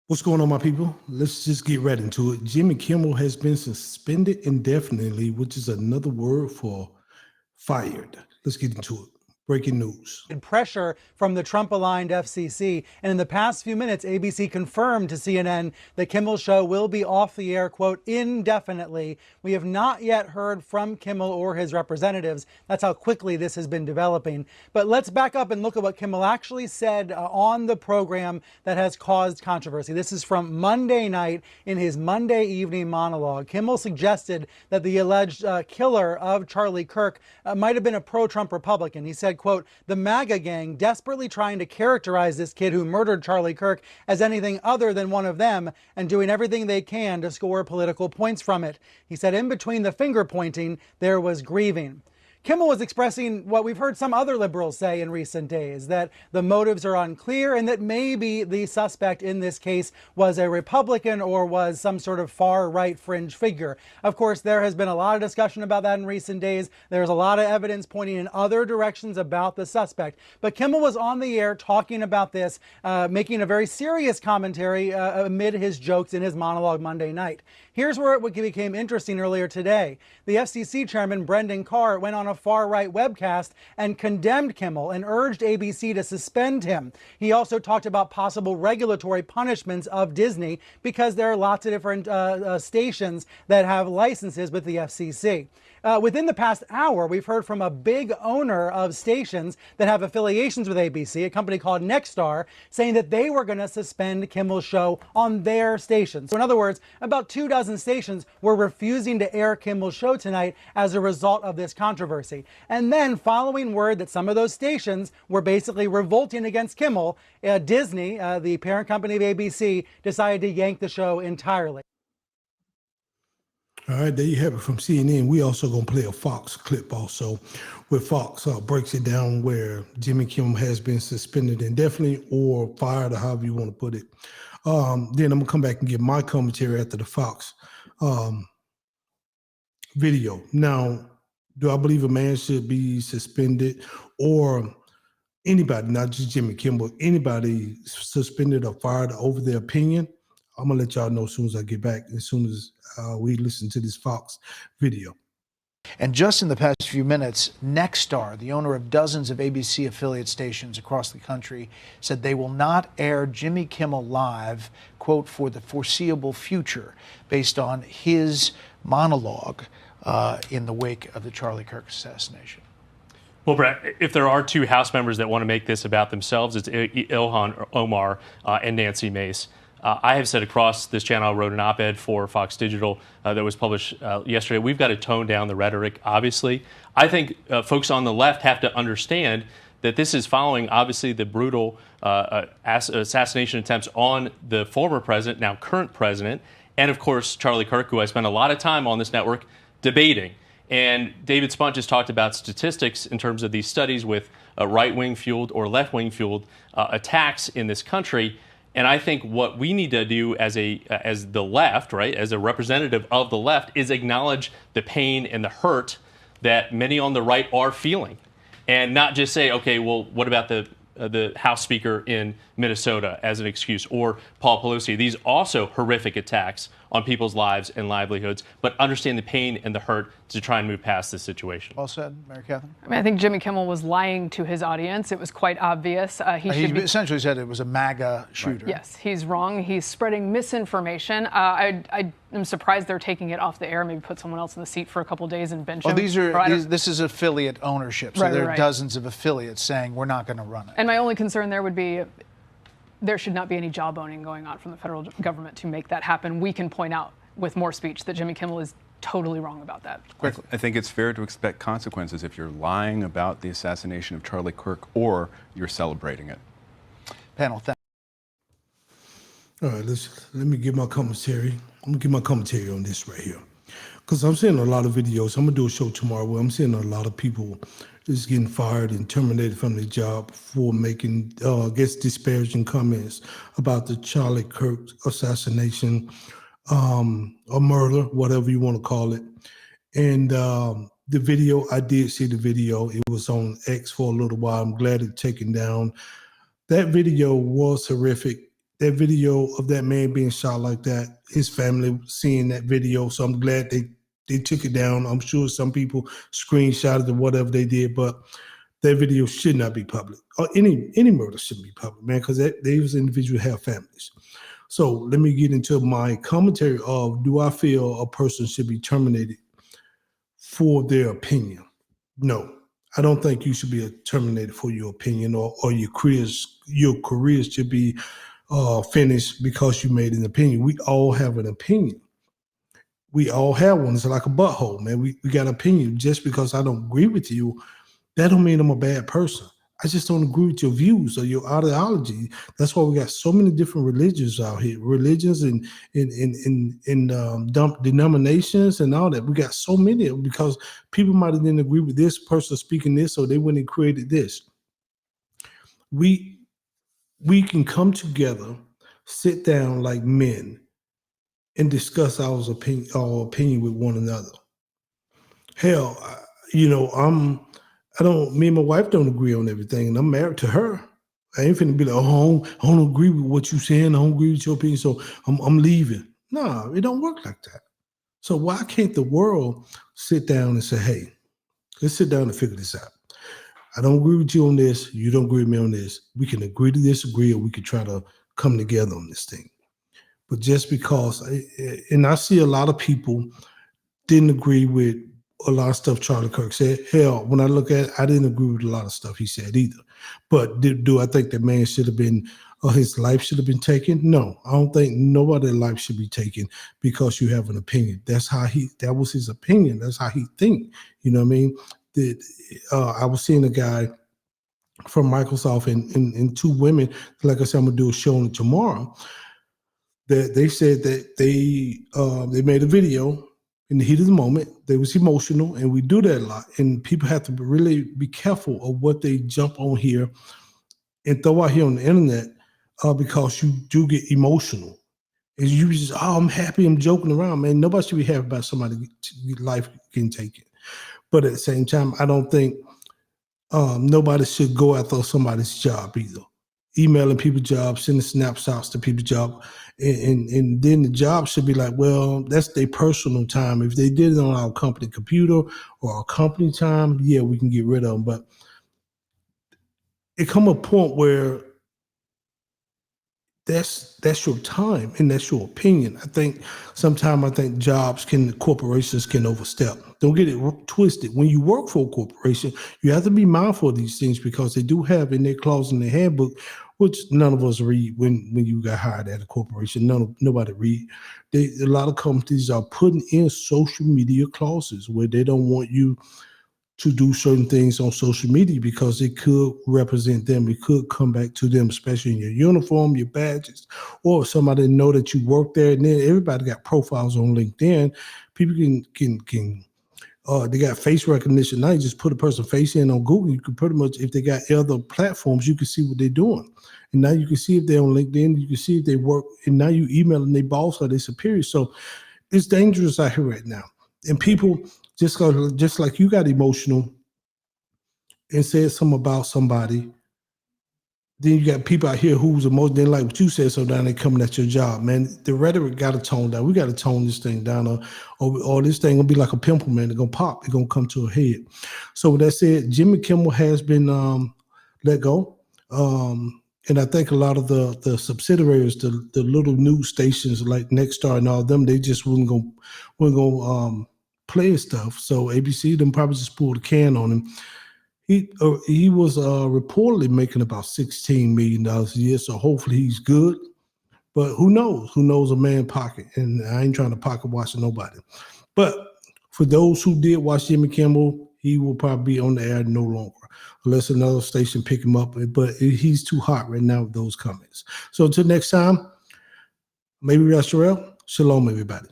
What's going on, my people? Let's just get right into it. Jimmy Kimmel has been suspended indefinitely, which is another word for fired. Let's get into it. Breaking news. Pressure from the Trump-aligned FCC. And in the past few minutes, ABC confirmed to CNN that Kimmel's show will be off the air, quote, indefinitely. We have not yet heard from Kimmel or his representatives. That's how quickly this has been developing. But let's back up and look at what Kimmel actually said on the program that has caused controversy. This is from Monday night in his Monday evening monologue. Kimmel suggested that the alleged killer of Charlie Kirk might have been a pro-Trump Republican. He said, quote, the MAGA gang desperately trying to characterize this kid who murdered Charlie Kirk as anything other than one of them and doing everything they can to score political points from it. He said in between the finger pointing, there was grieving. Kimmel was expressing what we've heard some other liberals say in recent days, that the motives are unclear and that maybe the suspect in this case was a Republican or was some sort of far-right fringe figure. Of course, there has been a lot of discussion about that in recent days. There's a lot of evidence pointing in other directions about the suspect. But Kimmel was on the air talking about this, making a very serious commentary amid his jokes in his monologue Monday night. Here's where it became interesting earlier today. The FCC chairman, Brendan Carr, went on a far-right webcast and condemned Kimmel and urged ABC to suspend him. He also talked about possible regulatory punishments of Disney because there are lots of different stations that have licenses with the FCC. Within the past hour, we've heard from a big owner of stations that have affiliations with ABC, a company called Nexstar, saying that they were going to suspend Kimmel's show on their stations. So in other words, about 24 stations were refusing to air Kimmel's show tonight as a result of this controversy. And then following word that some of those stations were basically revolting against Kimmel, Disney, the parent company of ABC, decided to yank the show entirely. All right, there you have it from CNN. We also going to play a Fox clip also where Fox breaks it down where Jimmy Kimmel has been suspended indefinitely or fired or however you want to put it. Then I'm going to come back and give my commentary after the Fox video. Now, do I believe a man should be suspended or anybody, not just Jimmy Kimmel, anybody suspended or fired over their opinion? I'm going to let y'all know as soon as I get back, as soon as we listen to this Fox video. And just in the past few minutes, Nexstar, the owner of dozens of ABC affiliate stations across the country, said they will not air Jimmy Kimmel live, quote, for the foreseeable future, based on his monologue in the wake of the Charlie Kirk assassination. Well, Brett, if there are two House members that want to make this about themselves, it's Ilhan Omar and Nancy Mace. I have said across this channel, I wrote an op-ed for Fox Digital that was published yesterday. We've got to tone down the rhetoric, obviously. I think folks on the left have to understand that this is following, obviously, the brutal assassination attempts on the former president, now current president, and, of course, Charlie Kirk, who I spent a lot of time on this network debating. And David Spunt just talked about statistics in terms of these studies with right-wing fueled or left-wing fueled attacks in this country. And I think what we need to do as the left, right, as a representative of the left, is acknowledge the pain and the hurt that many on the right are feeling, and not just say, okay, well, what about the House Speaker in Minnesota as an excuse, or Paul Pelosi? These also horrific attacks on people's lives and livelihoods, but understand the pain and the hurt to try and move past this situation. Well said, Mary Catherine. I mean, I think Jimmy Kimmel was lying to his audience. It was quite obvious. He essentially said it was a MAGA shooter. Right. Yes, he's wrong. He's spreading misinformation. I am surprised they're taking it off the air. Maybe put someone else in the seat for a couple of days and bench him. This is affiliate ownership. So there are dozens of affiliates saying we're not going to run it. And my only concern there would be there should not be any jawboning going on from the federal government to make that happen. We can point out with more speech that Jimmy Kimmel is totally wrong about that. Quickly. I think it's fair to expect consequences if you're lying about the assassination of Charlie Kirk or you're celebrating it. Panel, thanks. All right, let me give my commentary. I'm going to give my commentary on this right here. Because I'm seeing a lot of videos. I'm going to do a show tomorrow where I'm seeing a lot of people is getting fired and terminated from their job for making, I guess, disparaging comments about the Charlie Kirk assassination or murder, whatever you want to call it. And the video, I did see the video. It was on X for a little while. I'm glad it's taken down. That video was horrific. that video of that man being shot like that, his family seeing that video. So I'm glad they took it down. I'm sure some people screenshotted or whatever they did, but that video should not be public. Or any murder shouldn't be public, man, because those individuals have families. So let me get into my commentary of, do I feel a person should be terminated for their opinion? No, I don't think you should be terminated for your opinion, or your career should be finished because you made an opinion. We all have an opinion. We all have one. It's like a butthole, man. We got an opinion. Just because I don't agree with you, that don't mean I'm a bad person. I just don't agree with your views or your ideology. That's why we got so many different religions out here, religions and denominations and all that. We got so many of them because people might have didn't agree with this person speaking this, so they wouldn't have created this. We can come together, sit down like men, and discuss our opinion with one another. Hell, me and my wife don't agree on everything, and I'm married to her. I ain't finna be like, oh, I don't agree with what you're saying. I don't agree with your opinion, so I'm leaving. No, it don't work like that. So why can't the world sit down and say, hey, let's sit down and figure this out. I don't agree with you on this. You don't agree with me on this. We can agree to disagree, or we can try to come together on this thing. But just because, and I see a lot of people didn't agree with a lot of stuff Charlie Kirk said. Hell, when I look at it, I didn't agree with a lot of stuff he said either. But do I think that man should have been, or his life should have been taken? No, I don't think nobody's life should be taken because you have an opinion. That was his opinion. That's how he think. You know what I mean? I was seeing a guy from Microsoft and two women. Like I said, I'm gonna do a show on it tomorrow. That they said that they made a video in the heat of the moment. They was emotional, and we do that a lot. And people have to really be careful of what they jump on here and throw out here on the internet because you do get emotional. And you just, I'm happy, I'm joking around, man. Nobody should be happy about somebody's life getting taken. But at the same time, I don't think nobody should go after somebody's job either. Emailing people's jobs, sending snapshots to people's job, and then the job should be like, well, that's their personal time. If they did it on our company computer or our company time, yeah, we can get rid of them. But it come a point where that's your time and that's your opinion. Sometimes corporations can overstep. Don't get it twisted. When you work for a corporation, you have to be mindful of these things because they do have in their clause in their handbook, which none of us read when you got hired at a corporation. Nobody read. A lot of companies are putting in social media clauses where they don't want you to do certain things on social media because it could represent them. It could come back to them, especially in your uniform, your badges, or somebody know that you work there. And then everybody got profiles on LinkedIn. People can they got face recognition. Now you just put a person's face in on Google. You can pretty much, if they got other platforms, you can see what they're doing. And now you can see if they're on LinkedIn, you can see if they work, and now you emailing their boss or their superior. So it's dangerous out here right now. And people, just like you got emotional and said something about somebody, then you got people out here who's emotional, they like what you said, so now they coming at your job, man. The rhetoric got to tone down. We got to tone this thing down, or this thing gonna be like a pimple, man. It's gonna pop. It's gonna come to a head. So with that said, Jimmy Kimmel has been let go. And I think a lot of the subsidiaries, the little news stations like Nexstar and all them, they just wasn't gonna play his stuff. So ABC them probably just pulled a can on him. He was reportedly making about $16 million a year, so hopefully he's good. But who knows? Who knows a man's pocket? And I ain't trying to pocket watch nobody. But for those who did watch Jimmy Kimmel, he will probably be on the air no longer, unless another station pick him up. But he's too hot right now with those comments. So until next time, maybe Shalom, everybody.